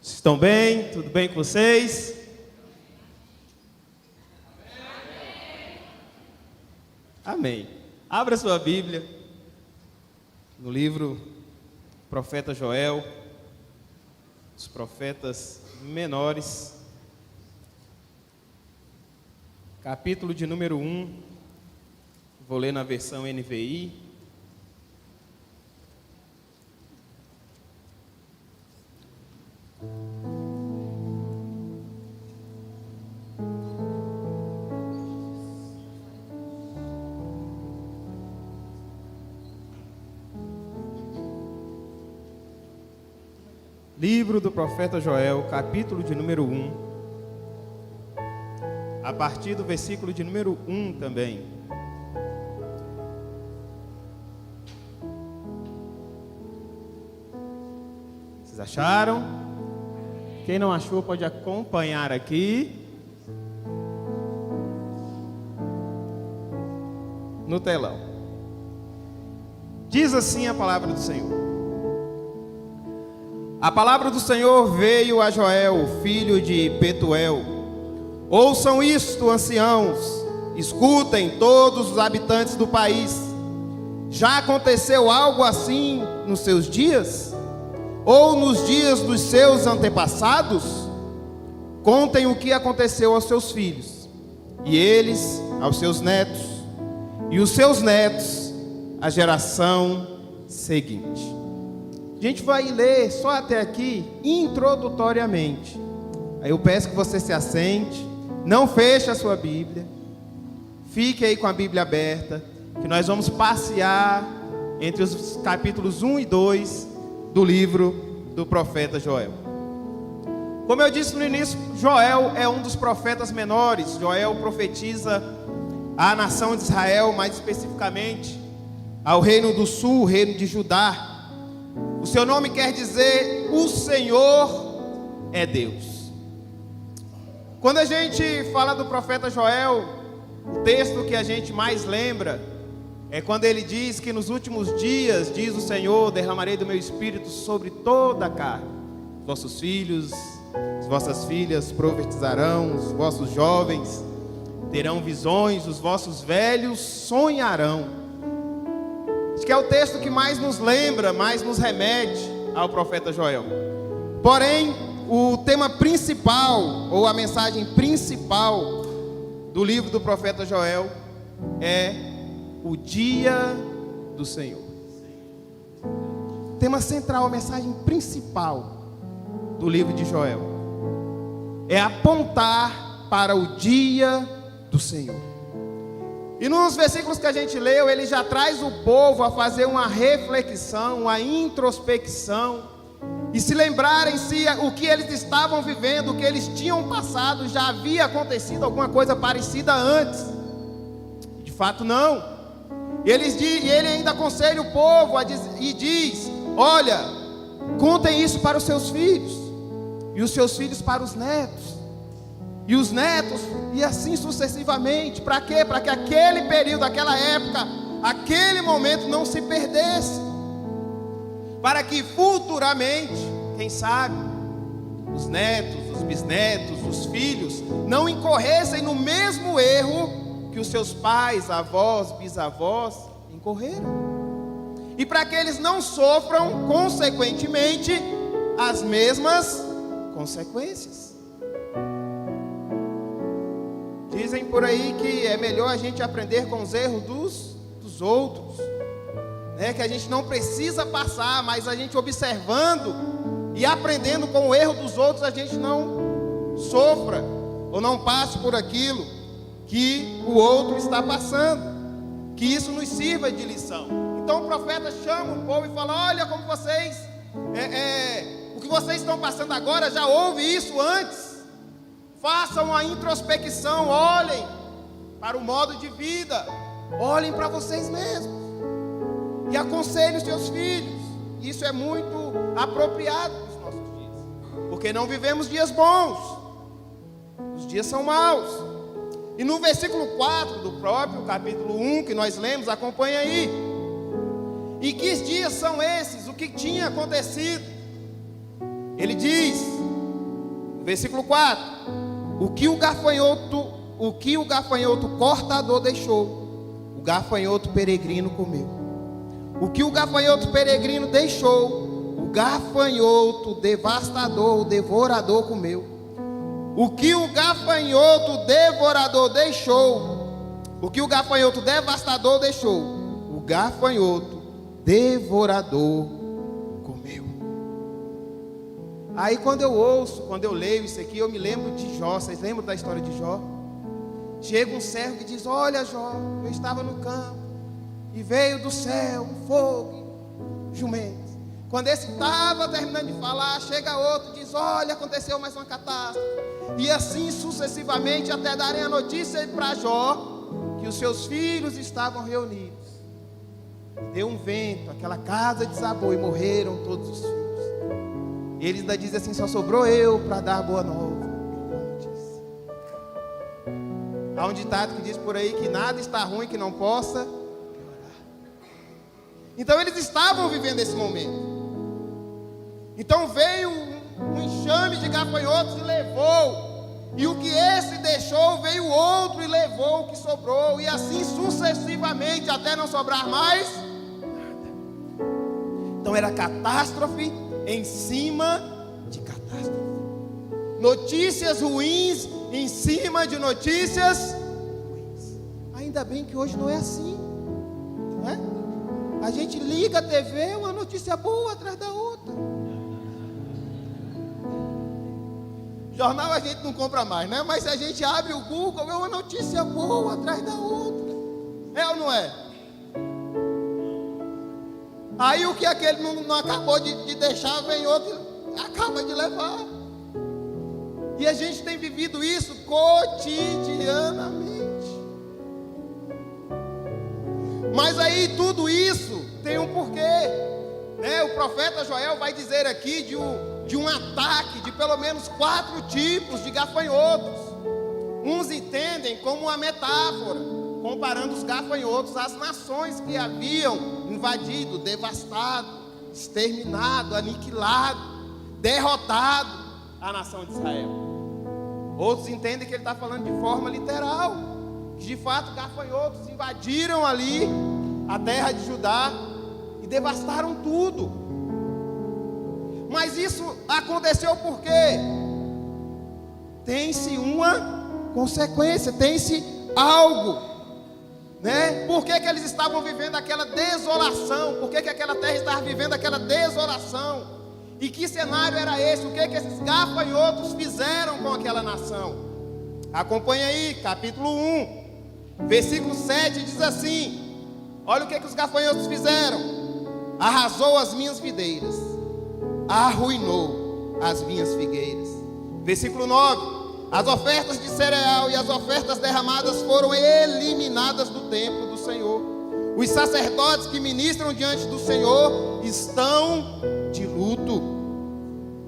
Estão bem? Tudo bem com vocês? Amém. Abra sua Bíblia no livro Profeta Joel, os profetas menores, capítulo de número 1, vou ler na versão NVI. Livro do profeta Joel, capítulo de número 1, a partir do versículo de número 1 também. Vocês acharam? Quem não achou pode acompanhar aqui no telão. Diz assim a palavra do Senhor. A palavra do Senhor veio a Joel, filho de Betuel. Ouçam isto, anciãos, escutem todos os habitantes do país. Já aconteceu algo assim nos seus dias? Ou nos dias dos seus antepassados? Contem o que aconteceu aos seus filhos, e eles aos seus netos, e os seus netos à geração seguinte. A gente vai ler só até aqui, introdutoriamente. Aí eu peço que você se assente, não feche a sua Bíblia, fique aí com a Bíblia aberta, que nós vamos passear entre os capítulos 1 e 2 do livro do profeta Joel. Como eu disse no início, Joel é um dos profetas menores. Joel profetiza à nação de Israel, mais especificamente ao reino do sul, o reino de Judá. O seu nome quer dizer: o Senhor é Deus. Quando a gente fala do profeta Joel, o texto que a gente mais lembra é quando ele diz que nos últimos dias, diz o Senhor, derramarei do meu espírito sobre toda a carne. Os vossos filhos, as vossas filhas profetizarão, os vossos jovens terão visões, os vossos velhos sonharão. Acho que é o texto que mais nos lembra, mais nos remete ao profeta Joel. Porém, o tema principal, ou a mensagem principal do livro do profeta Joel é o dia do Senhor. Tema central, a mensagem principal do livro de Joel é apontar para o dia do Senhor. E nos versículos que a gente leu, ele já traz o povo a fazer uma reflexão, uma introspecção, e se lembrarem se o que eles estavam vivendo, o que eles tinham passado, já havia acontecido alguma coisa parecida antes. De fato não. E ele ainda aconselha o povo e diz: olha, contem isso para os seus filhos, e os seus filhos para os netos, e os netos, e assim sucessivamente. Para quê? Para que aquele período, aquela época, aquele momento não se perdesse. Para que futuramente, quem sabe, os netos, os bisnetos, os filhos não incorressem no mesmo erro que os seus pais, avós, bisavós incorreram. E para que eles não sofram, consequentemente, as mesmas consequências. Dizem por aí que é melhor a gente aprender com os erros dos outros, né? Que a gente não precisa passar, mas a gente observando e aprendendo com o erro dos outros, a gente não sofra ou não passe por aquilo que o outro está passando, que isso nos sirva de lição. Então o profeta chama o povo e fala: olha como vocês, o que vocês estão passando agora, já houve isso antes. Façam a introspecção, olhem para o modo de vida, olhem para vocês mesmos e aconselhem os seus filhos. Isso é muito apropriado nos nossos dias, porque não vivemos dias bons, os dias são maus. E no versículo 4 do próprio capítulo 1 que nós lemos, acompanha aí. E que dias são esses? O que tinha acontecido? Ele diz: Versículo 4. O que o gafanhoto cortador deixou, o gafanhoto peregrino comeu. O que o gafanhoto peregrino deixou, o gafanhoto devastador, o devorador comeu. O que o gafanhoto devorador deixou, o que o gafanhoto devastador deixou, o gafanhoto devorador comeu. Aí quando eu leio isso aqui, eu me lembro de Jó. Vocês lembram da história de Jó? Chega um servo que diz: olha, Jó, eu estava no campo e veio do céu um fogo, jumento. Quando esse estava terminando de falar, chega outro e diz: olha, aconteceu mais uma catástrofe. E assim sucessivamente, até darem a notícia para Jó que os seus filhos estavam reunidos. Deu um vento, aquela casa desabou e morreram todos os filhos. Ele ainda diz assim: só sobrou eu para dar a boa nova. Há um ditado que diz por aí que nada está ruim que não possa piorar. Então eles estavam vivendo esse momento. Então veio um enxame de gafanhotos e levou. E o que esse deixou, veio outro e levou o que sobrou. E assim sucessivamente, até não sobrar mais nada. Então era catástrofe em cima de catástrofe. Notícias ruins em cima de notícias ruins. Ainda bem que hoje não é assim, não é? A gente liga a TV, uma notícia boa atrás da outra. Jornal a gente não compra mais, né? Mas se a gente abre o Google, é uma notícia boa atrás da outra. É ou não é? Aí o que aquele não acabou de deixar, vem outro e acaba de levar. E a gente tem vivido isso cotidianamente. Mas aí tudo isso tem um porquê, né? O profeta Joel vai dizer aqui de um ataque de pelo menos 4 tipos de gafanhotos. Uns entendem como uma metáfora, comparando os gafanhotos às nações que haviam invadido, devastado, exterminado, aniquilado, derrotado a nação de Israel. Outros entendem que ele está falando de forma literal, que de fato gafanhotos invadiram ali a terra de Judá e devastaram tudo. Mas isso aconteceu porque tem-se uma consequência, tem-se algo, né? Por que eles estavam vivendo aquela desolação? Por que aquela terra estava vivendo aquela desolação? E que cenário era esse? O que esses gafanhotos fizeram com aquela nação? Acompanha aí, capítulo 1, versículo 7, diz assim: olha o que os gafanhotos fizeram. Arrasou as minhas videiras, arruinou as minhas figueiras. Versículo 9: as ofertas de cereal e as ofertas derramadas foram eliminadas do templo do Senhor. Os sacerdotes que ministram diante do Senhor estão de luto.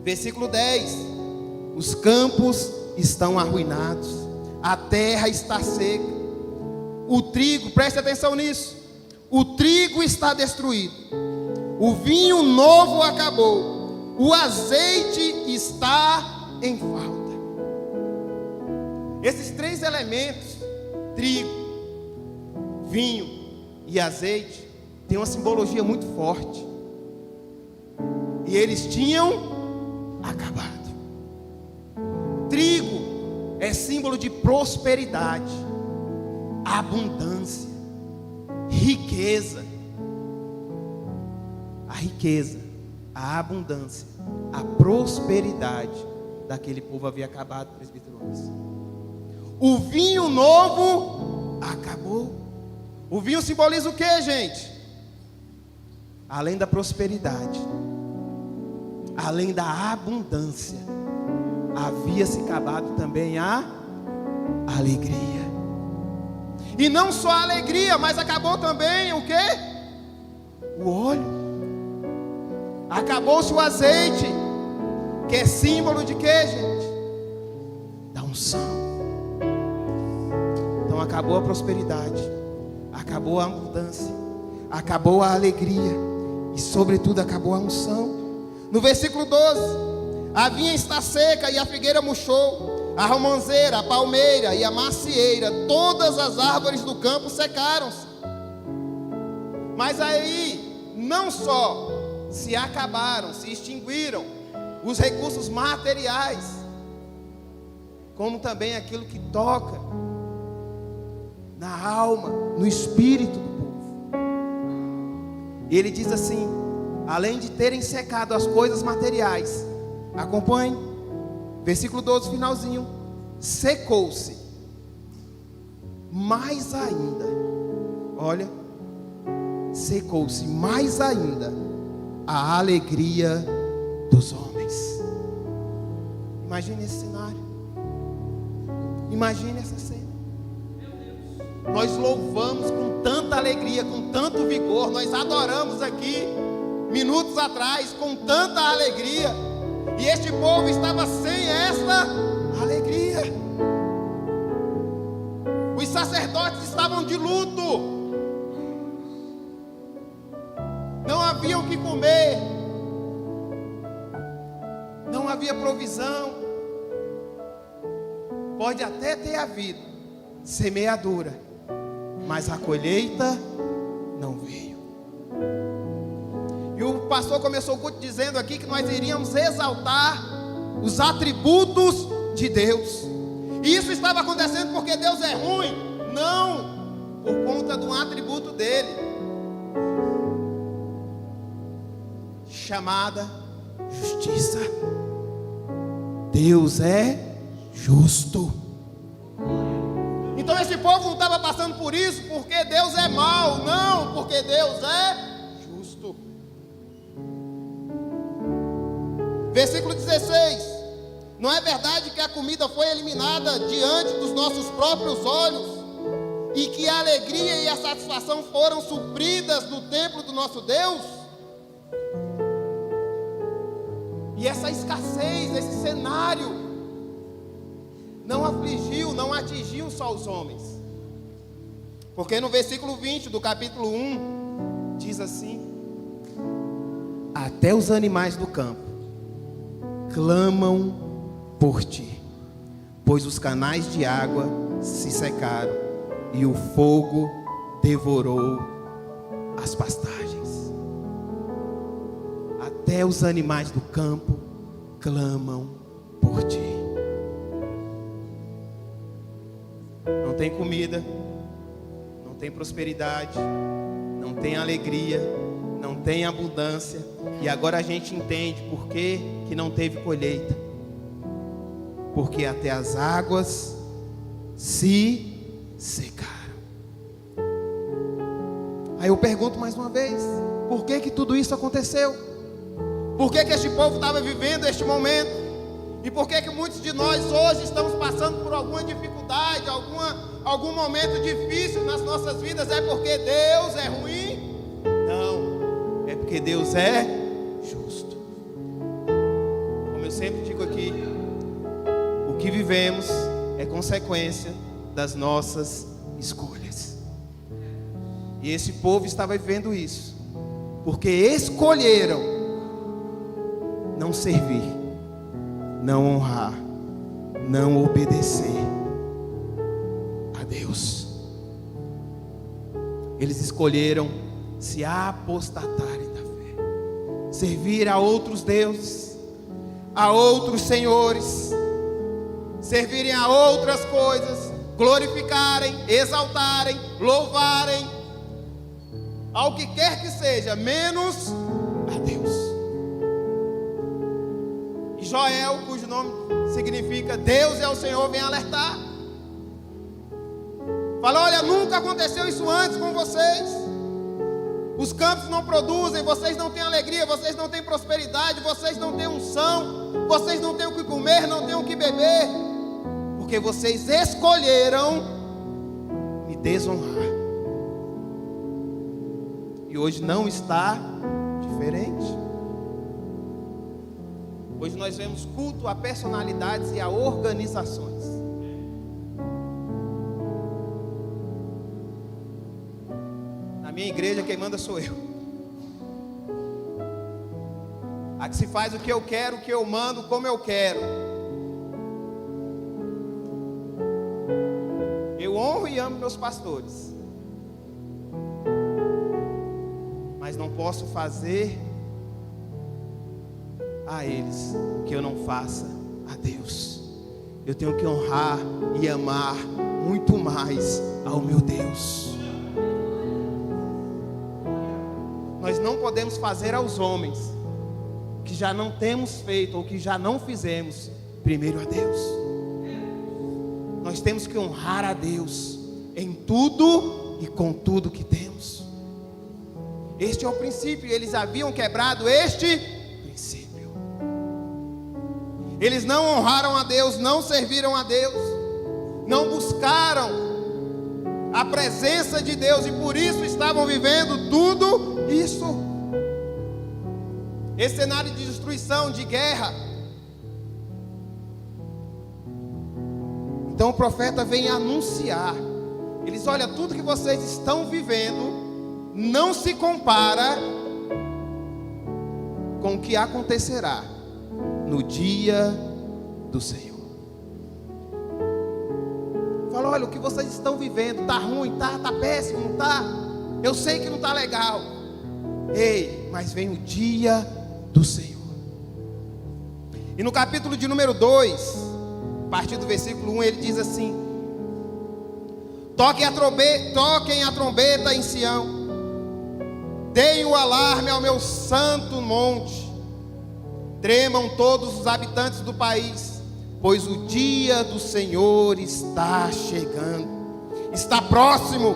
Versículo 10: os campos estão arruinados, a terra está seca, o trigo, preste atenção nisso, o trigo está destruído, o vinho novo acabou, o azeite está em falta. Esses 3 elementos, trigo, vinho e azeite, têm uma simbologia muito forte. E eles tinham acabado. Trigo é símbolo de prosperidade, abundância, riqueza. A riqueza, a abundância, a prosperidade daquele povo havia acabado, presbíteros. O vinho novo acabou. O vinho simboliza o que, gente? Além da prosperidade, além da abundância, havia se acabado também a alegria. E não só a alegria, mas acabou também o quê? O óleo. Acabou-se o azeite, que é símbolo de quê, gente? Da unção. Então acabou a prosperidade, acabou a abundância, acabou a alegria e sobretudo acabou a unção. No versículo 12: A vinha está seca e a figueira murchou, a romanceira, a palmeira e a macieira, todas as árvores do campo secaram-se. Mas aí, não só se acabaram, se extinguiram os recursos materiais, como também aquilo que toca na alma, no espírito do povo. E ele diz assim: além de terem secado as coisas materiais, acompanhe, versículo 12, finalzinho, secou-se mais ainda, olha, secou-se mais ainda a alegria dos homens. Imagine esse cenário, imagine essa cena. Nós louvamos com tanta alegria, com tanto vigor, nós adoramos aqui minutos atrás com tanta alegria, e este povo estava sem esta alegria. Os sacerdotes estavam de luto, não havia o que comer, não havia provisão. Pode até ter havido semeadura, mas a colheita não veio. E o pastor começou o culto dizendo aqui que nós iríamos exaltar os atributos de Deus. E isso estava acontecendo porque Deus é ruim? Não, por conta de um atributo dele, chamada justiça. Deus é justo. Então esse povo não estava passando por isso porque Deus é mau, não, porque Deus é justo. Versículo 16: não é verdade que a comida foi eliminada diante dos nossos próprios olhos, e que a alegria e a satisfação foram supridas no templo do nosso Deus? E essa escassez, esse cenário não afligiu, não atingiu só os homens, porque no versículo 20 do capítulo 1 diz assim: até os animais do campo clamam por ti, pois os canais de água se secaram e o fogo devorou as pastagens. Até os animais do campo clamam por ti. Não tem comida, não tem prosperidade, não tem alegria, não tem abundância. E agora a gente entende por que não teve colheita. Porque até as águas se secaram. Aí eu pergunto mais uma vez: por que tudo isso aconteceu? Por que este povo estava vivendo este momento? E por que muitos de nós hoje estamos passando por alguma dificuldade, algum momento difícil nas nossas vidas? É porque Deus é ruim? Não, é porque Deus é justo. Como eu sempre digo aqui, o que vivemos é consequência das nossas escolhas. E esse povo estava vivendo isso, porque escolheram não servir, não honrar, não obedecer a Deus. Eles escolheram se apostatarem da fé, servir a outros deuses, a outros senhores, servirem a outras coisas, glorificarem, exaltarem, louvarem, ao que quer que seja, menos a Deus. E Joel, cujo nome significa Deus é o Senhor, vem alertar. Fala: olha, nunca aconteceu isso antes com vocês. Os campos não produzem, vocês não têm alegria, vocês não têm prosperidade, vocês não têm unção, vocês não têm o que comer, não têm o que beber, porque vocês escolheram me desonrar. E hoje não está diferente. Hoje nós vemos culto a personalidades e a organizações. Na minha igreja quem manda sou eu. a que se faz o que eu quero, o que eu mando, como eu quero. Eu honro e amo meus pastores, mas não posso fazer a eles o que eu não faça a Deus. Eu tenho que honrar e amar muito mais ao meu Deus. Nós não podemos fazer aos homens que já não temos feito ou que já não fizemos primeiro a Deus. Nós temos que honrar a Deus em tudo e com tudo que temos. Este é o princípio, eles haviam quebrado este princípio. Eles não honraram a Deus, não serviram a Deus, não buscaram a presença de Deus, e por isso estavam vivendo tudo isso. Esse cenário de destruição, de guerra. Então o profeta vem anunciar. Eles: olha, tudo que vocês estão vivendo não se compara com o que acontecerá no dia do Senhor. Fala: olha, o que vocês estão vivendo está ruim, tá péssimo, não tá? Eu sei que não está legal. Ei, mas vem o dia do Senhor. E no capítulo de número 2, a partir do versículo 1, ele diz assim: toquem a trombeta em Sião, deem o alarme ao meu santo monte, tremam todos os habitantes do país, pois o dia do Senhor está chegando, está próximo.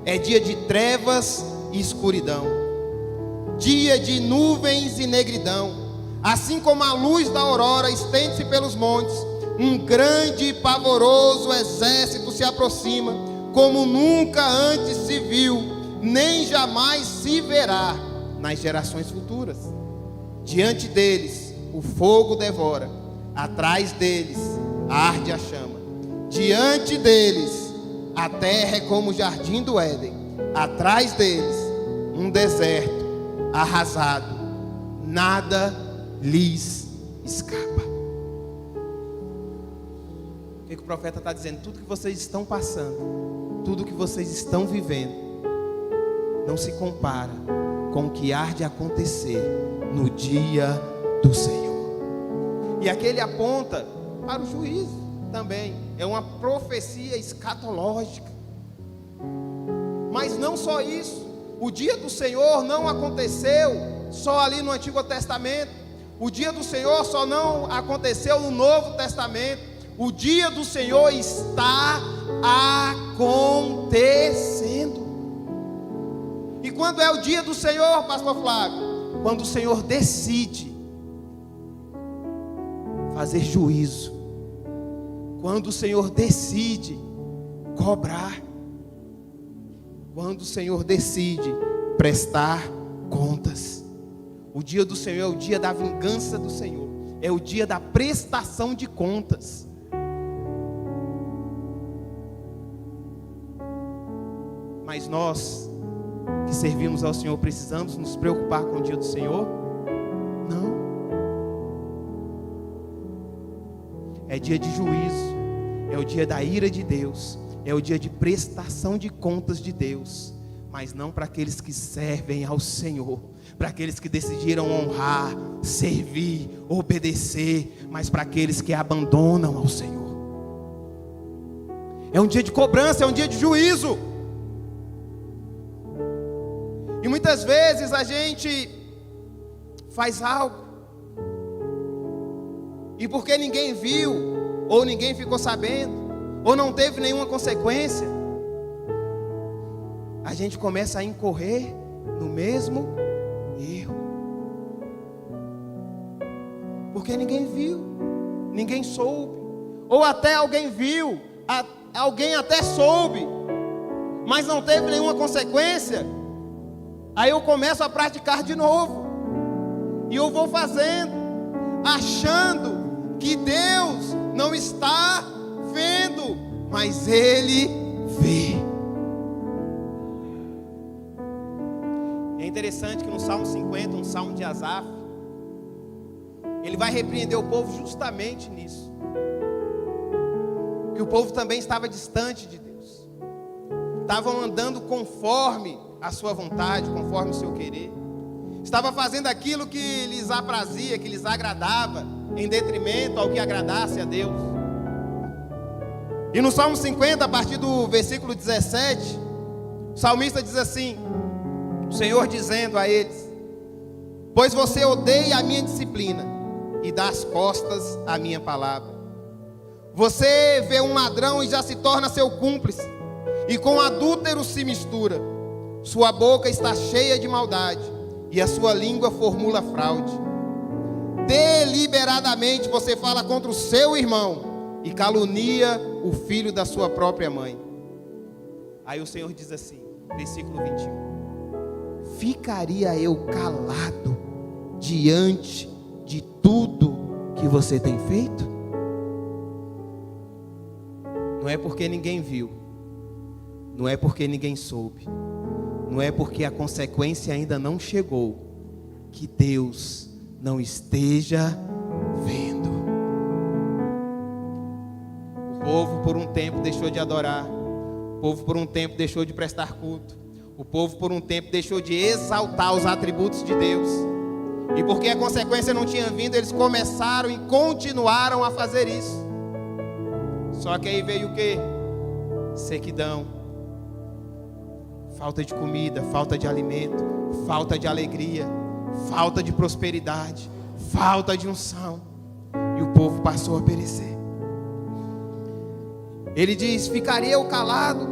É dia de trevas e escuridão, dia de nuvens e negridão. Assim como a luz da aurora estende-se pelos montes, um grande e pavoroso exército se aproxima, como nunca antes se viu, nem jamais se verá nas gerações futuras. Diante deles o fogo devora, atrás deles arde a chama. Diante deles a terra é como o jardim do Éden, atrás deles um deserto arrasado, nada lhes escapa. O que o profeta está dizendo? Tudo que vocês estão passando, tudo que vocês estão vivendo, não se compara com o que há de acontecer no dia do Senhor. E aqui ele aponta para o juízo também. É uma profecia escatológica. Mas não só isso. O dia do Senhor não aconteceu só ali no Antigo Testamento. O dia do Senhor só não aconteceu no Novo Testamento. O dia do Senhor está acontecendo. E quando é o dia do Senhor, pastor Flávio? Quando o Senhor decide fazer juízo, quando o Senhor decide cobrar, quando o Senhor decide prestar contas. O dia do Senhor é o dia da vingança do Senhor, é o dia da prestação de contas. Mas nós que servimos ao Senhor precisamos nos preocupar com o dia do Senhor? Não. É dia de juízo, é o dia da ira de Deus, é o dia de prestação de contas de Deus. Mas não para aqueles que servem ao Senhor, para aqueles que decidiram honrar, servir, obedecer, mas para aqueles que abandonam ao Senhor. É um dia de cobrança, é um dia de juízo. E muitas vezes a gente faz algo, e porque ninguém viu, ou ninguém ficou sabendo, ou não teve nenhuma consequência, a gente começa a incorrer no mesmo erro. Porque ninguém viu, ninguém soube, ou até alguém viu, alguém até soube, mas não teve nenhuma consequência. Aí eu começo a praticar de novo, e eu vou fazendo, achando que Deus não está vendo, mas Ele vê. interessante que no Salmo 50, um salmo de Asaf, ele vai repreender o povo justamente nisso. Que o povo também estava distante de Deus. Estavam andando conforme a sua vontade, conforme o seu querer. Estava fazendo aquilo que lhes aprazia, que lhes agradava, em detrimento ao que agradasse a Deus. E no Salmo 50, a partir do versículo 17, o salmista diz assim, o Senhor dizendo a eles: pois você odeia a minha disciplina e dá as costas à minha palavra. Você vê um ladrão e já se torna seu cúmplice, e com adúltero se mistura. Sua boca está cheia de maldade, e a sua língua formula fraude. Deliberadamente você fala contra o seu irmão, e calunia o filho da sua própria mãe. Aí o Senhor diz assim, versículo 21: ficaria eu calado diante de tudo que você tem feito? Não é porque ninguém viu, não é porque ninguém soube, não é porque a consequência ainda não chegou, que Deus não esteja vendo. O povo por um tempo deixou de adorar, o povo por um tempo deixou de prestar culto, o povo por um tempo deixou de exaltar os atributos de Deus. E porque a consequência não tinha vindo, eles começaram e continuaram a fazer isso. Só que aí veio o quê? Sequidão, falta de comida, falta de alimento, falta de alegria, falta de prosperidade, falta de unção. E o povo passou a perecer. Ele diz: ficaria eu calado?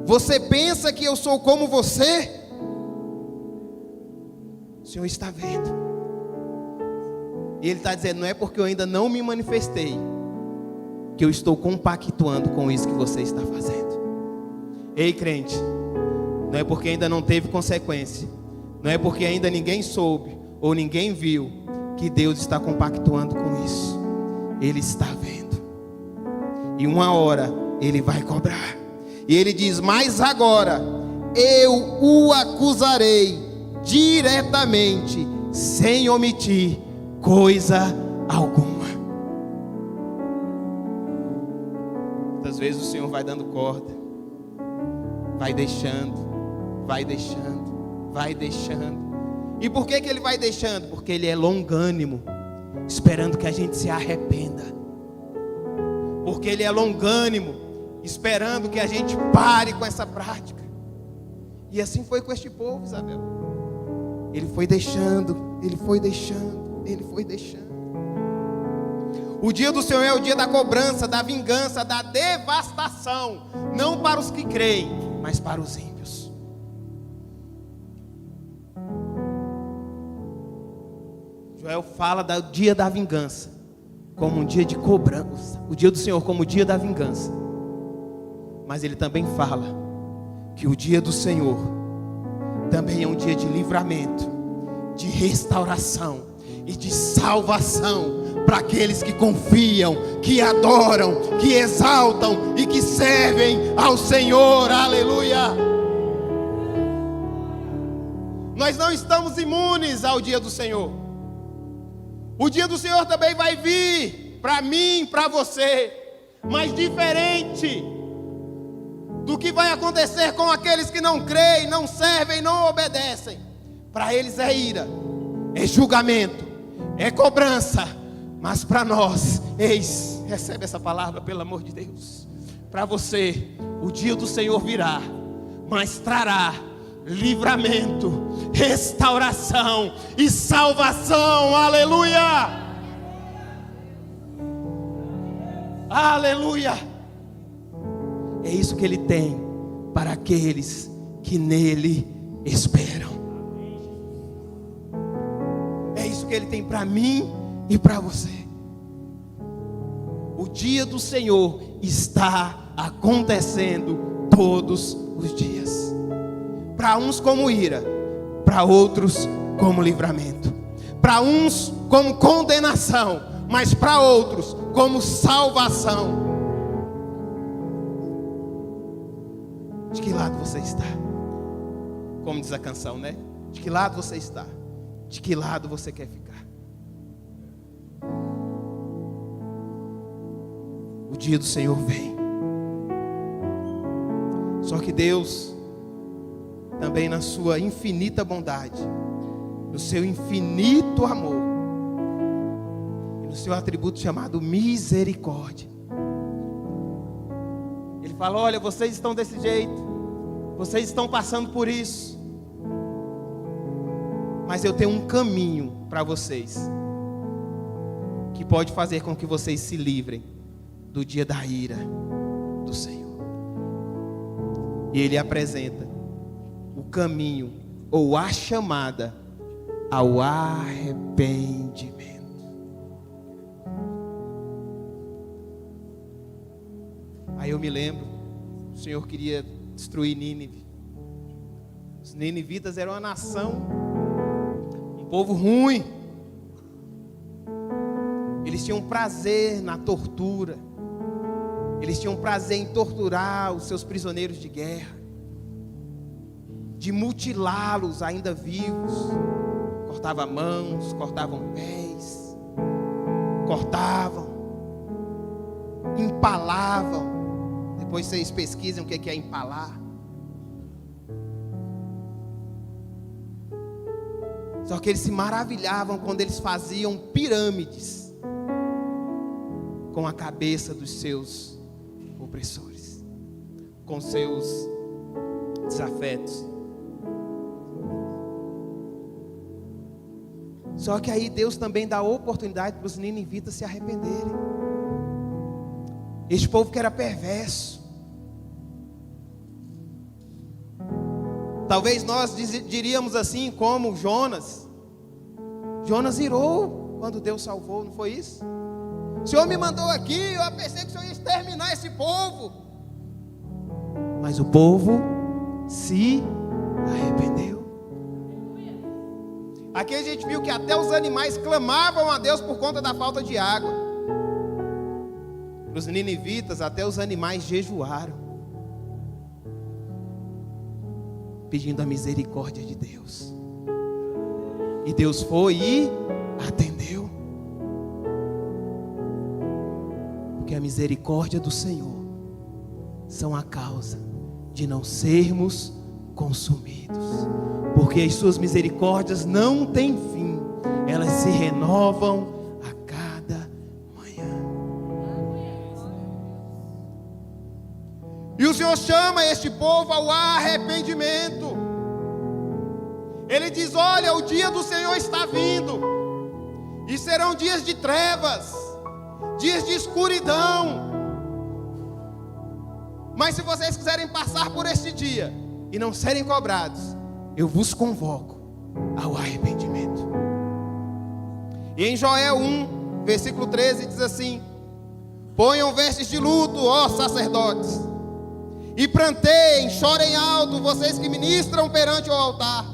Você pensa que eu sou como você? O Senhor está vendo. E Ele está dizendo: não é porque eu ainda não me manifestei que eu estou compactuando com isso que você está fazendo. Ei, crente, não é porque ainda não teve consequência, não é porque ainda ninguém soube ou ninguém viu, que Deus está compactuando com isso. Ele está vendo, e uma hora Ele vai cobrar. E Ele diz: mas agora eu o acusarei diretamente, sem omitir coisa alguma. Muitas vezes o Senhor vai dando corda, vai deixando, vai deixando, vai deixando. E por que Ele vai deixando? Porque Ele é longânimo, esperando que a gente se arrependa. Porque Ele é longânimo, esperando que a gente pare com essa prática. E assim foi com este povo, Isabel. Ele foi deixando, ele foi deixando, ele foi deixando. O dia do Senhor é o dia da cobrança, da vingança, da devastação. Não para os que creem, mas para os ímpios. Joel fala do dia da vingança como um dia de cobrança, o dia do Senhor como o dia da vingança. Mas ele também fala que o dia do Senhor também é um dia de livramento, de restauração e de salvação para aqueles que confiam, que adoram, que exaltam e que servem ao Senhor. Aleluia! Nós não estamos imunes ao dia do Senhor. O dia do Senhor também vai vir para mim, para você, mas diferente do que vai acontecer com aqueles que não creem, não servem, não obedecem. Para eles é ira, é julgamento, é cobrança. Mas para nós, eis, recebe essa palavra pelo amor de Deus. Para você, o dia do Senhor virá, mas trará livramento, restauração e salvação. Aleluia! Aleluia! É isso que Ele tem para aqueles que nele esperam. É isso que Ele tem para mim e para você. O dia do Senhor está acontecendo todos os dias. Para uns como ira, para outros como livramento. Para uns como condenação, mas para outros como salvação. De que lado você está? Como diz a canção, né? De que lado você está? De que lado você quer ficar? O dia do Senhor vem. Só que Deus, também na sua infinita bondade, no seu infinito amor, e no seu atributo chamado misericórdia, Ele fala: olha, vocês estão desse jeito, vocês estão passando por isso, mas eu tenho um caminho para vocês, que pode fazer com que vocês se livrem do dia da ira do Senhor. E Ele apresenta o caminho, ou a chamada ao arrependimento. Aí eu me lembro, o Senhor queria destruir Nínive. Os ninivitas eram uma nação, um povo ruim. Eles tinham prazer na tortura. Eles tinham prazer em torturar os seus prisioneiros de guerra, de mutilá-los ainda vivos. Cortavam mãos, cortavam pés, cortavam, empalavam. Depois vocês pesquisem o que é empalar. Só que eles se maravilhavam quando eles faziam pirâmides com a cabeça dos seus opressores, com seus desafetos. Só que aí Deus também dá oportunidade para os ninivitas se arrependerem. Este povo que era perverso. Talvez nós diríamos assim como Jonas. Jonas irou quando Deus salvou, não foi isso? O Senhor me mandou aqui, eu pensei que o Senhor ia exterminar esse povo. Mas o povo se arrependeu. Aqui a gente viu que até os animais clamavam a Deus por conta da falta de água. Para os ninivitas, até os animais jejuaram, pedindo a misericórdia de Deus. E Deus foi e atendeu. Porque a misericórdia do Senhor são a causa de não sermos consumidos. Porque as suas misericórdias não têm fim, elas se renovam a cada manhã. E o Senhor chama este povo ao arrependimento. Ele diz: olha, o dia do Senhor está vindo, e serão dias de trevas, dias de escuridão. Mas se vocês quiserem passar por este dia e não serem cobrados, eu vos convoco ao arrependimento. E em Joel 1, versículo 13 diz assim: ponham vestes de luto, ó sacerdotes, e pranteiem, chorem alto, vocês que ministram perante o altar.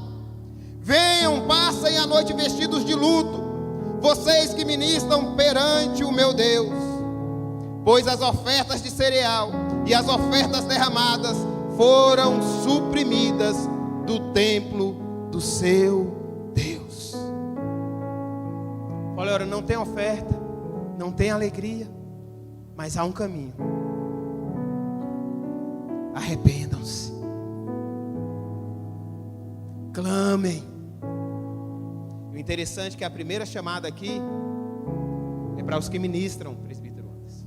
Venham, passem a noite vestidos de luto, vocês que ministram perante o meu Deus. Pois as ofertas de cereal e as ofertas derramadas foram suprimidas do templo do seu Deus. Olha, não tem oferta, não tem alegria, mas há um caminho. Arrependam-se, clamem. O interessante é que a primeira chamada aqui é para os que ministram, presbítero Anderson.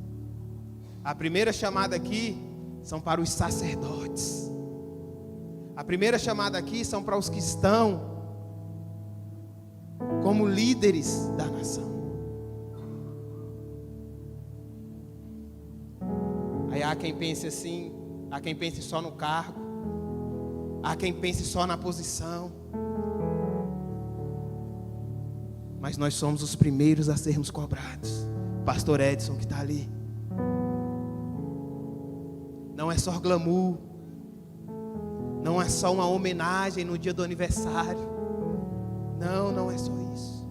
A primeira chamada aqui são para os sacerdotes. A primeira chamada aqui são para os que estão como líderes da nação. Aí há quem pense assim, há quem pense só no cargo, há quem pense só na posição. Mas nós somos os primeiros a sermos cobrados. Pastor Edson que está ali. Não é só glamour. Não é só uma homenagem no dia do aniversário. Não, não é só isso.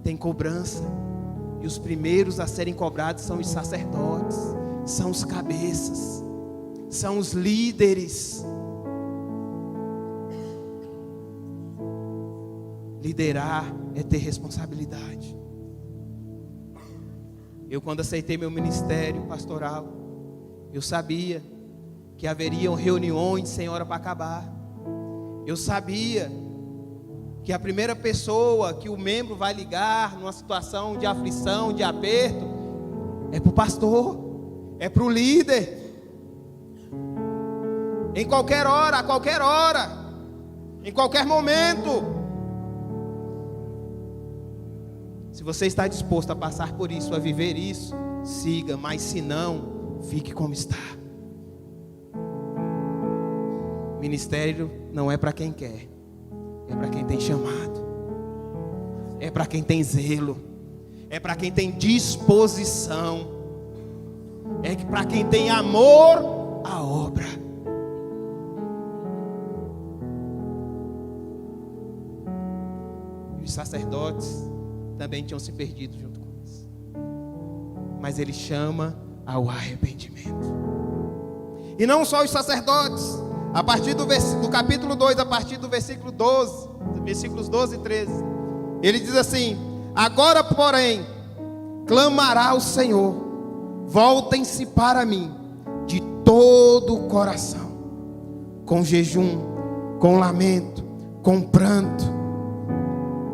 Tem cobrança. E os primeiros a serem cobrados são os sacerdotes, são os cabeças, são os líderes. Liderar é ter responsabilidade. Eu, quando aceitei meu ministério pastoral, eu sabia que haveriam reuniões sem hora para acabar. Eu sabia que a primeira pessoa que o membro vai ligar numa situação de aflição, de aperto, é para o pastor, é para o líder. Em qualquer hora, a qualquer hora, em qualquer momento. Se você está disposto a passar por isso, a viver isso, siga, mas se não, fique como está. Ministério não é para quem quer, é para quem tem chamado, é para quem tem zelo, é para quem tem disposição, é para quem tem amor à obra. E os sacerdotes também tinham se perdido junto com isso, mas ele chama ao arrependimento. E não só os sacerdotes. A partir do capítulo 2, a partir do versículo 12, versículos 12 e 13, ele diz assim: agora, porém, clamará o Senhor, voltem-se para mim de todo o coração, com jejum, com lamento, com pranto.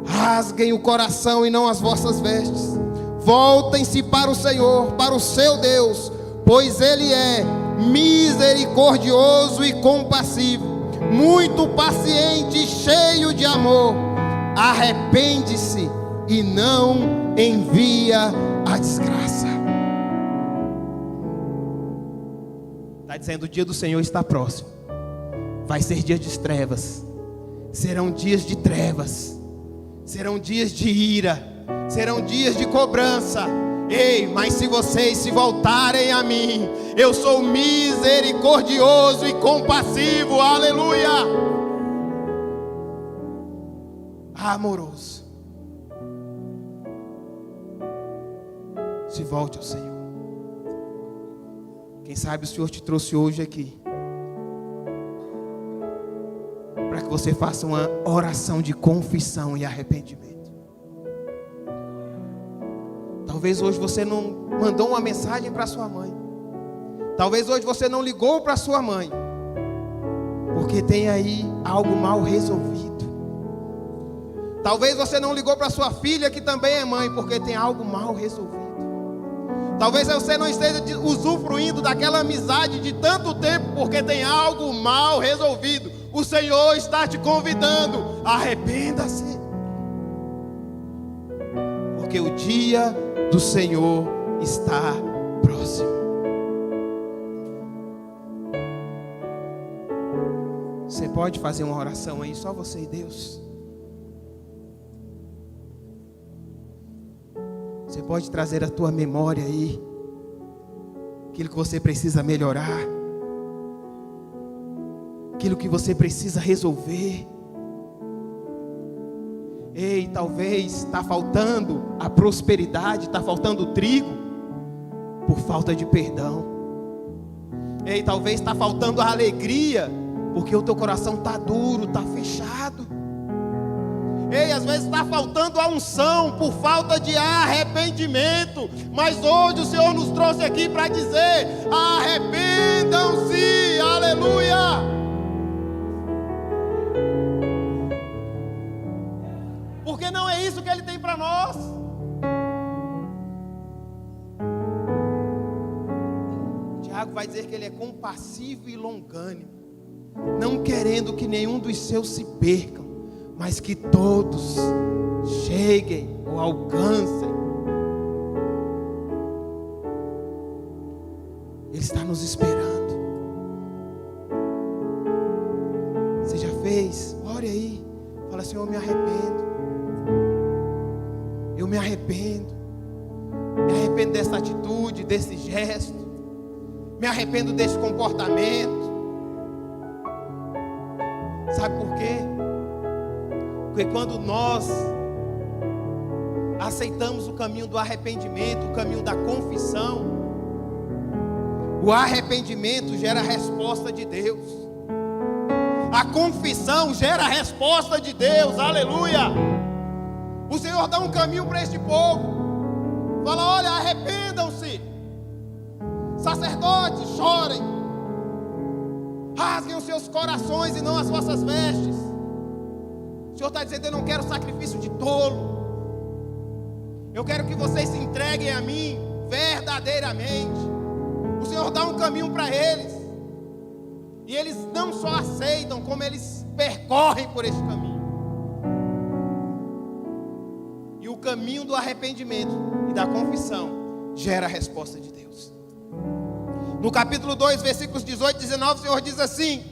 Rasguem o coração e não as vossas vestes. Voltem-se para o Senhor, para o seu Deus, pois Ele é misericordioso e compassivo, muito paciente e cheio de amor. Arrepende-se e não envia a desgraça. Está dizendo: o dia do Senhor está próximo. Vai ser dia de trevas. Serão dias de trevas. Serão dias de ira. Serão dias de cobrança. Ei, mas se vocês se voltarem a mim, eu sou misericordioso e compassivo, aleluia, amoroso. Se volte ao Senhor. Quem sabe o Senhor te trouxe hoje aqui para que você faça uma oração de confissão e arrependimento. Talvez hoje você não mandou uma mensagem para sua mãe. Talvez hoje você não ligou para sua mãe, porque tem aí algo mal resolvido. Talvez você não ligou para sua filha, que também é mãe, porque tem algo mal resolvido. Talvez você não esteja usufruindo daquela amizade de tanto tempo, porque tem algo mal resolvido. O Senhor está te convidando: arrependa-se, porque o dia do Senhor está próximo. Você pode fazer uma oração aí, só você e Deus. Você pode trazer à tua memória aí aquilo que você precisa melhorar, aquilo que você precisa resolver. Ei, talvez está faltando a prosperidade, está faltando o trigo por falta de perdão. Ei, talvez está faltando a alegria porque o teu coração está duro, está fechado. Ei, às vezes está faltando a unção por falta de arrependimento. Mas hoje o Senhor nos trouxe aqui para dizer: arrependam-se, aleluia. Porque não é isso que Ele tem para nós. Tiago vai dizer que Ele é compassivo e longânimo, não querendo que nenhum dos seus se percam, mas que todos cheguem ou alcancem. Ele está nos esperando. Você já fez? Ore aí. Fala: Senhor, eu me arrependo. Eu me arrependo. Me arrependo dessa atitude, desse gesto. Me arrependo desse comportamento. Sabe por quê? Porque quando nós aceitamos o caminho do arrependimento, o caminho da confissão, o arrependimento gera a resposta de Deus. A confissão gera a resposta de Deus, aleluia. O Senhor dá um caminho para este povo. Fala, olha, arrependam-se. Sacerdotes, chorem. Rasguem os seus corações e não as vossas vestes. O Senhor está dizendo, eu não quero sacrifício de tolo. Eu quero que vocês se entreguem a mim verdadeiramente. O Senhor dá um caminho para eles. E eles não só aceitam, como eles percorrem por este caminho. E o caminho do arrependimento e da confissão gera a resposta de Deus. No capítulo 2, versículos 18 e 19, o Senhor diz assim,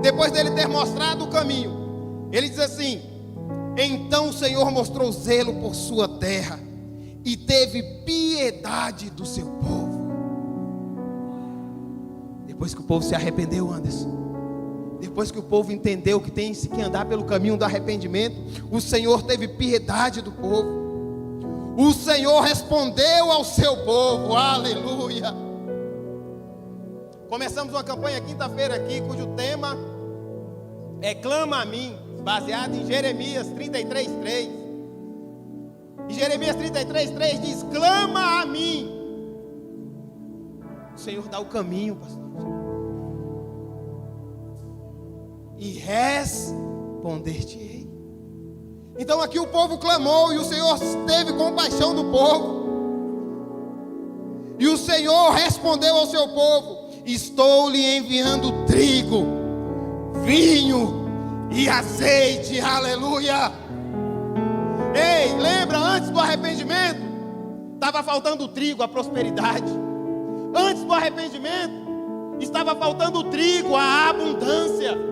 depois dele ter mostrado o caminho, ele diz assim, então o Senhor mostrou zelo por sua terra e teve piedade do seu povo. Depois que o povo se arrependeu, Anderson, depois que o povo entendeu que tem que andar pelo caminho do arrependimento, o Senhor teve piedade do povo. O Senhor respondeu ao seu povo, aleluia. Começamos uma campanha quinta-feira aqui, cujo tema é Clama a mim, baseado em Jeremias 33:3. E Jeremias 33:3 diz, clama a mim. O Senhor dá o caminho, pastor. E responder-te-ei. Então aqui o povo clamou e o Senhor teve compaixão do povo. E o Senhor respondeu ao seu povo, estou lhe enviando trigo, vinho e azeite, aleluia. Ei, lembra, antes do arrependimento estava faltando o trigo, a prosperidade. Antes do arrependimento estava faltando o trigo, a abundância.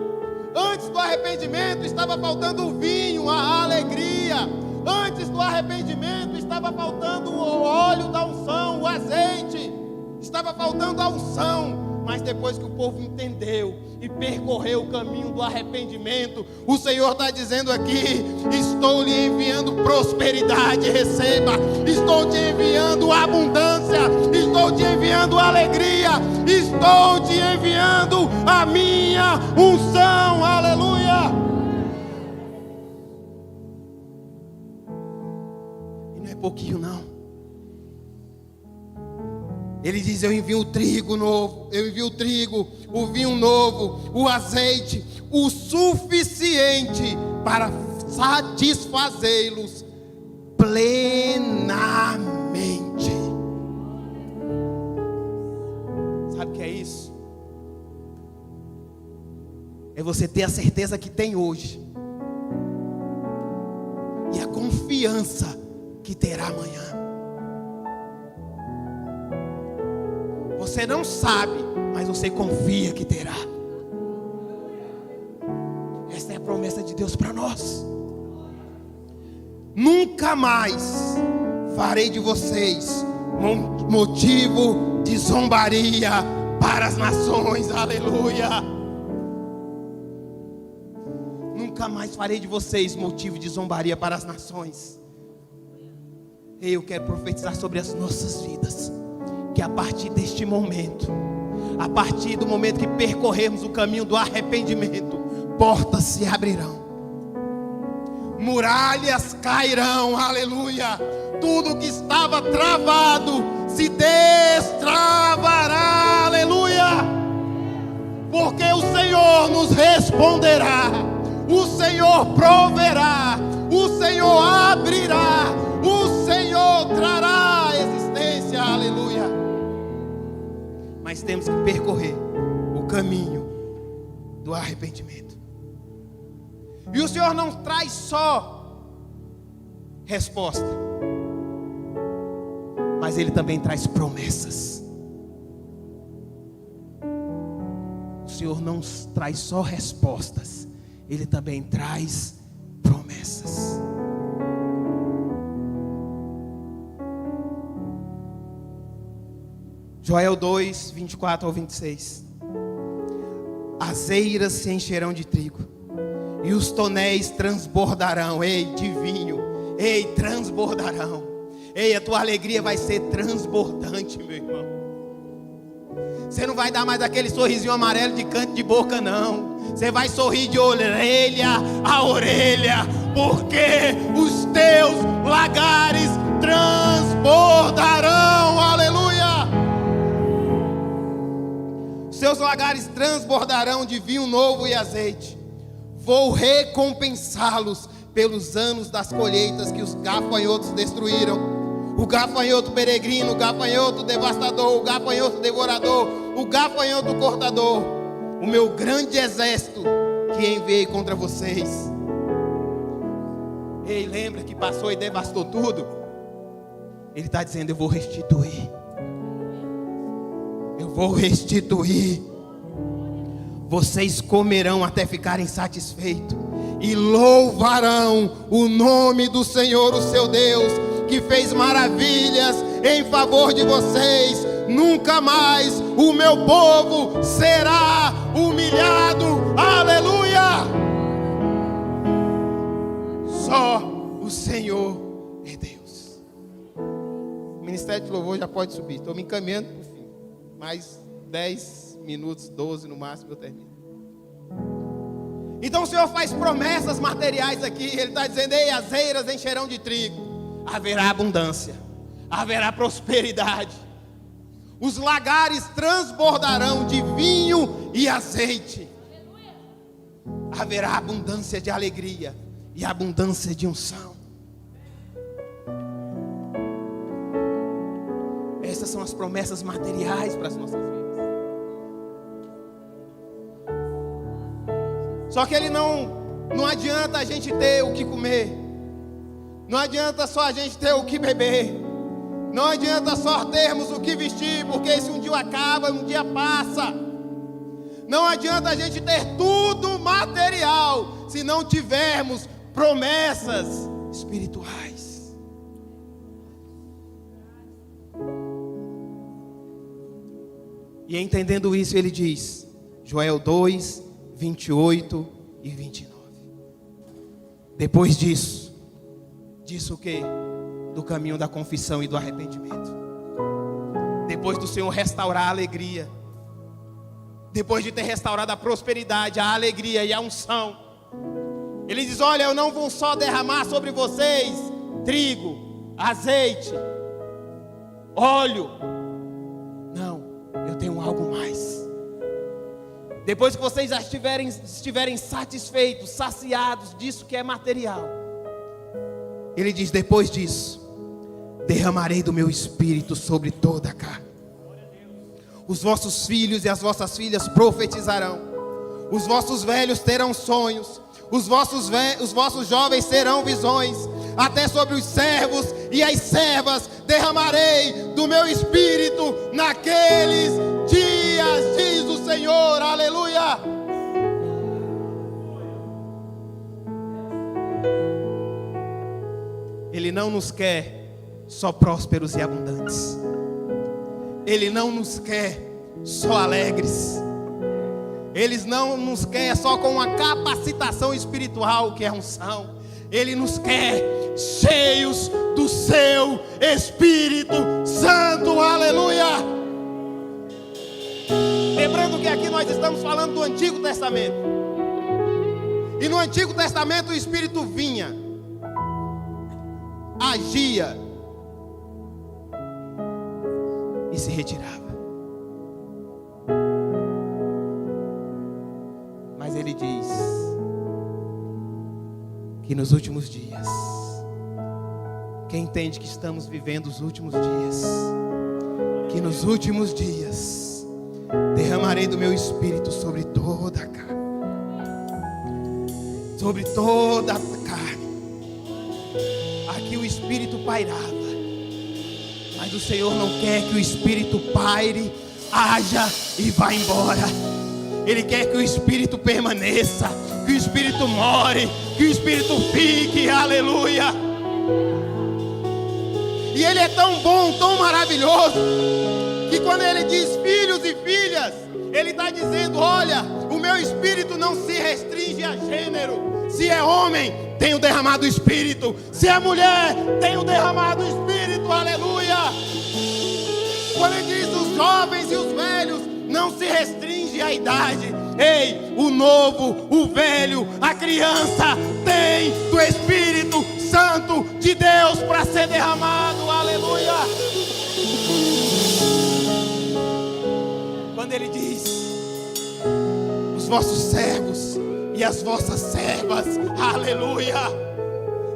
Antes do arrependimento estava faltando o vinho, a alegria. Antes do arrependimento estava faltando o óleo da unção, o azeite. Estava faltando a unção. Mas depois que o povo entendeu e percorreu o caminho do arrependimento, o Senhor está dizendo aqui, estou lhe enviando prosperidade, receba. Estou te enviando abundância. Estou te enviando alegria. Estou te enviando a minha unção, aleluia. E não é pouquinho não. Ele diz, eu envio o trigo novo, eu envio o trigo, o vinho novo, o azeite, o suficiente para satisfazê-los plenamente. Sabe o que é isso? É você ter a certeza que tem hoje e a confiança que terá amanhã. Você não sabe, mas você confia que terá. Essa é a promessa de Deus para nós. Nunca mais farei de vocês motivo de zombaria para as nações, aleluia. Nunca mais farei de vocês motivo de zombaria para as nações. Eu quero profetizar sobre as nossas vidas, que a partir deste momento, a partir do momento que percorremos o caminho do arrependimento, portas se abrirão, muralhas cairão, aleluia. Tudo que estava travado se destravará, aleluia. Porque o Senhor nos responderá, o Senhor proverá, o Senhor abrirá, o Senhor trará existência, aleluia. Mas temos que percorrer o caminho do arrependimento. E o Senhor não traz só resposta, mas Ele também traz promessas. O Senhor não traz só respostas, Ele também traz promessas. Joel 2, 24 ao 26. As eiras se encherão de trigo, e os tonéis transbordarão, ei, de vinho, ei, transbordarão. Ei, a tua alegria vai ser transbordante, meu irmão. Você não vai dar mais aquele sorrisinho amarelo de canto de boca, não. Você vai sorrir de orelha a orelha, porque os teus lagares transbordarão. Aleluia! Seus lagares transbordarão de vinho novo e azeite. Vou recompensá-los pelos anos das colheitas que os gafanhotos destruíram. O gafanhoto peregrino, o gafanhoto devastador, o gafanhoto devorador, o gafanhoto cortador. O meu grande exército que enviei contra vocês. Ei, lembra que passou e devastou tudo? Ele está dizendo: eu vou restituir. Eu vou restituir. Vocês comerão até ficarem satisfeitos e louvarão o nome do Senhor, o seu Deus, que fez maravilhas em favor de vocês. Nunca mais o meu povo será humilhado. Aleluia! Só o Senhor é Deus. O Ministério de Louvor já pode subir. Estou me encaminhando para o fim. Mais 10 minutos, 12 no máximo eu termino. Então o Senhor faz promessas materiais aqui. Ele está dizendo: ei, as eiras encherão de trigo. Haverá abundância, haverá prosperidade. Os lagares transbordarão de vinho e azeite. Haverá abundância de alegria e abundância de unção. Essas são as promessas materiais para as nossas vidas. Só que ele não adianta a gente ter o que comer. Não adianta só a gente ter o que beber. Não adianta só termos o que vestir, porque esse um dia acaba, um dia passa. Não adianta a gente ter tudo material, se não tivermos promessas espirituais. E entendendo isso, ele diz, Joel 2, 28 e 29. Depois disso, disse o quê? Do caminho da confissão e do arrependimento. Depois do Senhor restaurar a alegria, depois de ter restaurado a prosperidade, a alegria e a unção, Ele diz: olha, eu não vou só derramar sobre vocês trigo, azeite, óleo. Não, eu tenho algo mais. Depois que vocês já estiverem satisfeitos, saciados disso que é material, Ele diz: depois disso, derramarei do meu espírito sobre toda a carne. Os vossos filhos e as vossas filhas profetizarão. Os vossos velhos terão sonhos. Os vossos jovens terão visões. Até sobre os servos e as servas derramarei do meu espírito naqueles dias, diz o Senhor. Aleluia! Ele não nos quer só prósperos e abundantes. Ele não nos quer só alegres. Ele não nos quer só com uma capacitação espiritual, que é unção. Ele nos quer cheios do seu Espírito Santo. Aleluia! Lembrando que aqui nós estamos falando do Antigo Testamento. E no Antigo Testamento o Espírito vinha, agia e se retirava. Mas ele diz que nos últimos dias, quem entende que estamos vivendo os últimos dias, que nos últimos dias derramarei do meu espírito sobre toda a carne. Sobre toda a carne. Aqui o espírito pairava, mas o Senhor não quer que o espírito paire, haja e vá embora. Ele quer que o espírito permaneça, que o espírito more, que o espírito fique. Aleluia! E ele é tão bom, tão maravilhoso, que quando ele diz filhos e filhas, ele está dizendo: olha, o meu espírito não se restringe a gênero. Se é homem, tenho derramado o espírito. Se é mulher, tenho derramado o espírito. Aleluia! Quando ele diz os jovens e os velhos, não se restringe à idade, Ei, o novo, o velho, a criança tem do Espírito Santo de Deus para ser derramado. Aleluia. Quando ele diz: os vossos servos e as vossas servas, aleluia,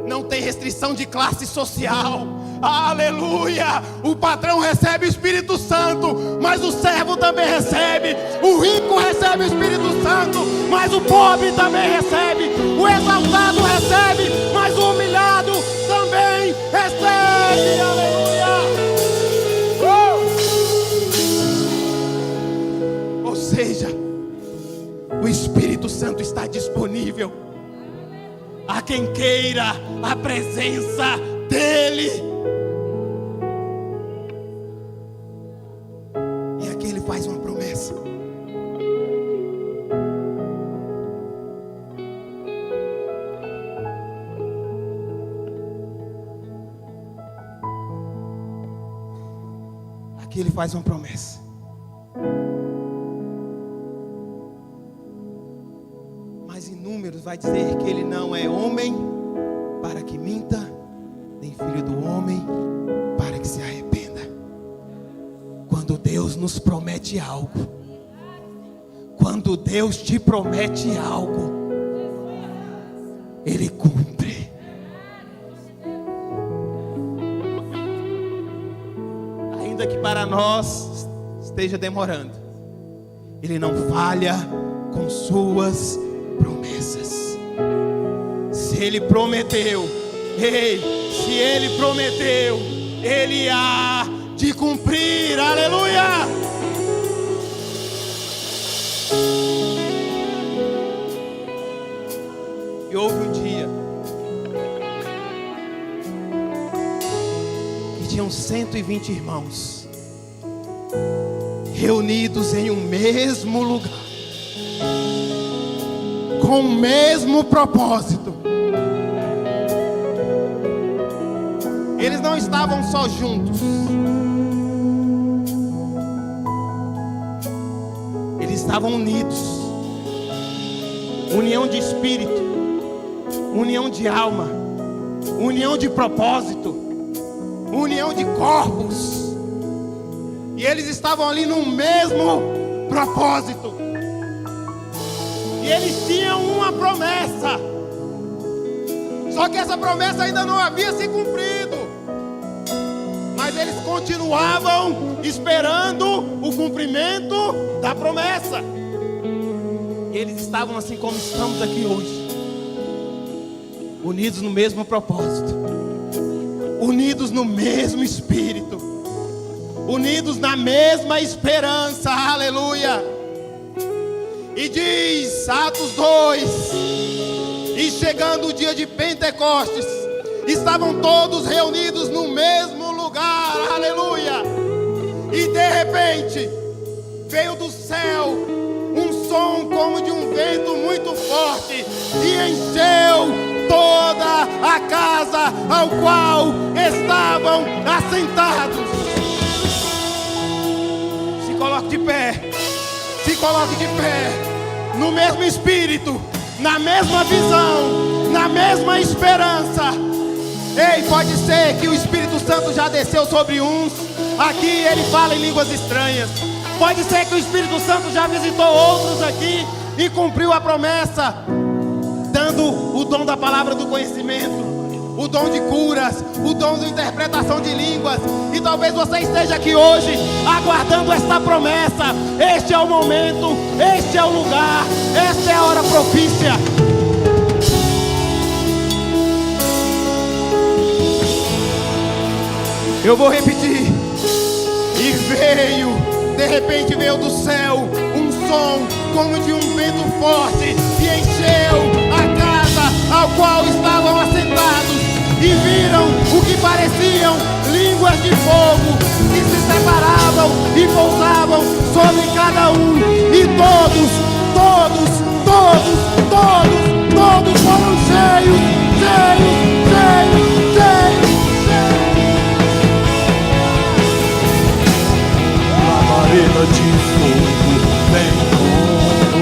não tem restrição de classe social, aleluia. O patrão recebe o Espírito Santo, mas o servo também recebe. O rico recebe o Espírito Santo, mas o pobre também recebe. O exaltado recebe, mas o humilhado também recebe, aleluia. Ou seja, o Espírito Santo está disponível a quem queira a presença dele. E aqui ele faz uma promessa. Aqui ele faz uma promessa. Mas em Números vai dizer que ele não é homem para que minta, nem filho do homem para que se arrependa. Quando Deus nos promete algo, quando Deus te promete algo, Ele cumpre. Ainda que para nós esteja demorando, Ele não falha com suas promessas. Se Ele prometeu, se Ele prometeu, Ele há de cumprir, aleluia. E houve um dia que tinham 120 irmãos reunidos em um mesmo lugar, com o mesmo propósito. Eles não estavam só juntos, eles estavam unidos. União de espírito, união de alma, união de propósito, união de corpos. E eles estavam ali no mesmo propósito. E eles tinham uma promessa. Só que essa promessa ainda não havia se cumprido. Mas eles continuavam esperando o cumprimento da promessa. E eles estavam assim como estamos aqui hoje, unidos no mesmo propósito, unidos no mesmo espírito, unidos na mesma esperança, aleluia. E diz Atos 2: e chegando o dia de Pentecostes, estavam todos reunidos no mesmo lugar, aleluia. E de repente veio do céu um som como de um vento muito forte e encheu toda a casa ao qual estavam assentados. Se coloque de pé, se coloque de pé, no mesmo espírito, na mesma visão, na mesma esperança. Ei, pode ser que o Espírito Santo já desceu sobre uns, aqui ele fala em línguas estranhas. Pode ser que o Espírito Santo já visitou outros aqui e cumpriu a promessa, dando o dom da palavra do conhecimento, o dom de curas, o dom de interpretação de línguas. E talvez você esteja aqui hoje aguardando esta promessa. Este é o momento, este é o lugar, esta é a hora propícia. Eu vou repetir. E de repente veio do céu um som como de um vento forte e encheu a casa ao qual estavam assentados. E viram o que pareciam línguas de fogo que se separavam e pousavam sobre cada um. E todos foram cheios. Labareda de fogo vem como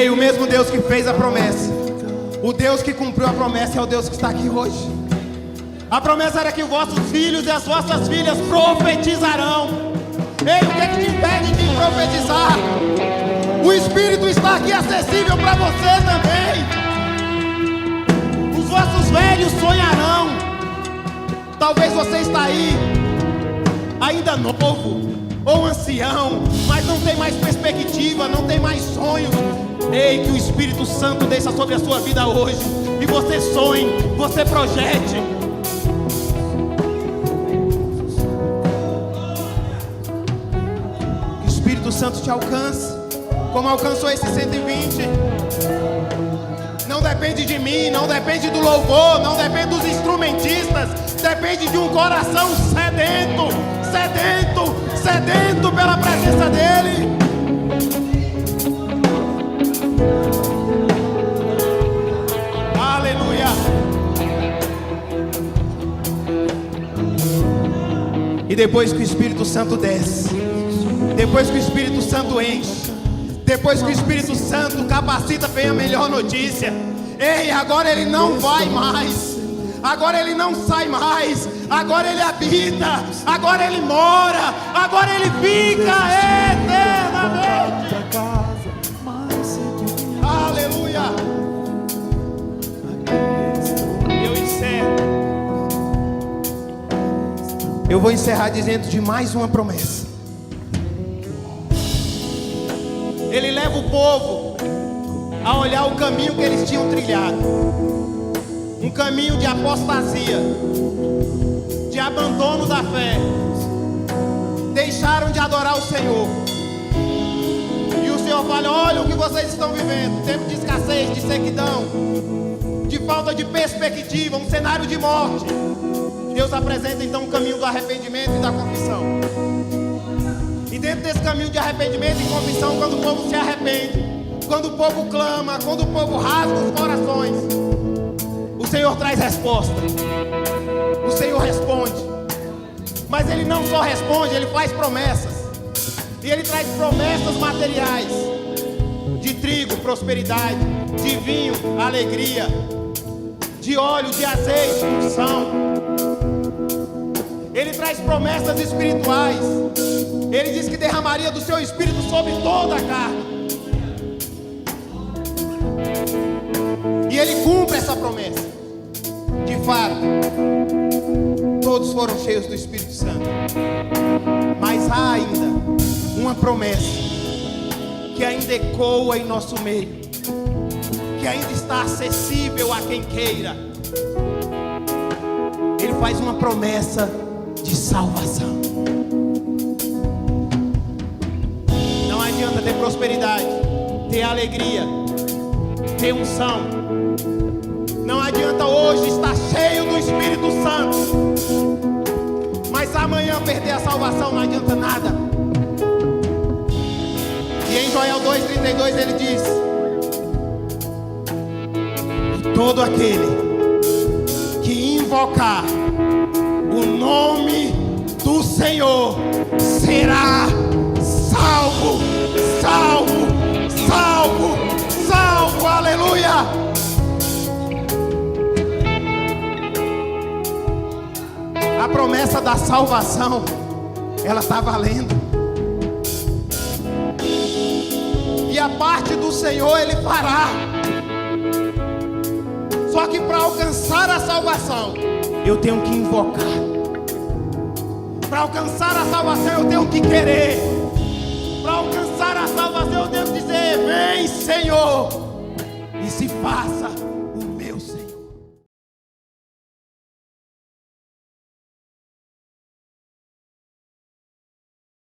Ei, o mesmo Deus que fez a promessa, o Deus que cumpriu a promessa é o Deus que está aqui hoje. A promessa era que os vossos filhos e as vossas filhas profetizarão. Ei, o que é que te impede de profetizar? O Espírito está aqui acessível para você também. Os vossos velhos sonharão. Talvez você está aí, ainda novo ou ancião, mas não tem mais perspectiva, não tem mais sonhos. Ei, que o Espírito Santo desça sobre a sua vida hoje e você sonhe, você projete. Que o Espírito Santo te alcance, como alcançou esse 120. Não depende de mim, não depende do louvor, não depende dos instrumentistas, depende de um coração sedento, sedento, sedento pela presença dEle. Aleluia. E depois que o Espírito Santo desce, depois que o Espírito Santo enche, depois que o Espírito Santo capacita, vem a melhor notícia. Ei, agora ele não vai mais, agora ele não sai mais, agora ele habita, agora ele mora, agora ele fica eternamente. Aleluia. Eu encerro. Eu vou encerrar dizendo de mais uma promessa. Ele leva o povo a olhar o caminho que eles tinham trilhado, um caminho de apostasia, de abandono da fé. Deixaram de adorar o Senhor. E o Senhor fala: olha o que vocês estão vivendo, tempo de escassez, de sequidão, de falta de perspectiva, um cenário de morte. Deus apresenta então o caminho do arrependimento e da confissão. E dentro desse caminho de arrependimento e confissão, quando o povo se arrepende, quando o povo clama, quando o povo rasga os corações, o Senhor traz resposta. O Senhor responde. Mas Ele não só responde, Ele faz promessas. E Ele traz promessas materiais: de trigo, prosperidade; de vinho, alegria; de óleo, de azeite, unção. Ele traz promessas espirituais. Ele diz que derramaria do seu Espírito sobre toda a carne. E Ele cumpre essa promessa. De fato, todos foram cheios do Espírito Santo. Mas há ainda uma promessa que ainda ecoa em nosso meio, que ainda está acessível a quem queira. Ele faz uma promessa de salvação. Não adianta ter prosperidade, ter alegria, ter unção. Não adianta hoje estar cheio do Espírito Santo, mas amanhã perder a salvação. Não adianta nada. E em Joel 2,32 ele diz: e todo aquele que invocar o nome do Senhor será salvo, salvo, salvo, salvo. Aleluia. A promessa da salvação, ela está valendo. E a parte do Senhor Ele fará. Só que para alcançar a salvação, eu tenho que invocar. Para alcançar a salvação, eu tenho que querer. Para alcançar a salvação, eu tenho que dizer: vem, Senhor, e se faça.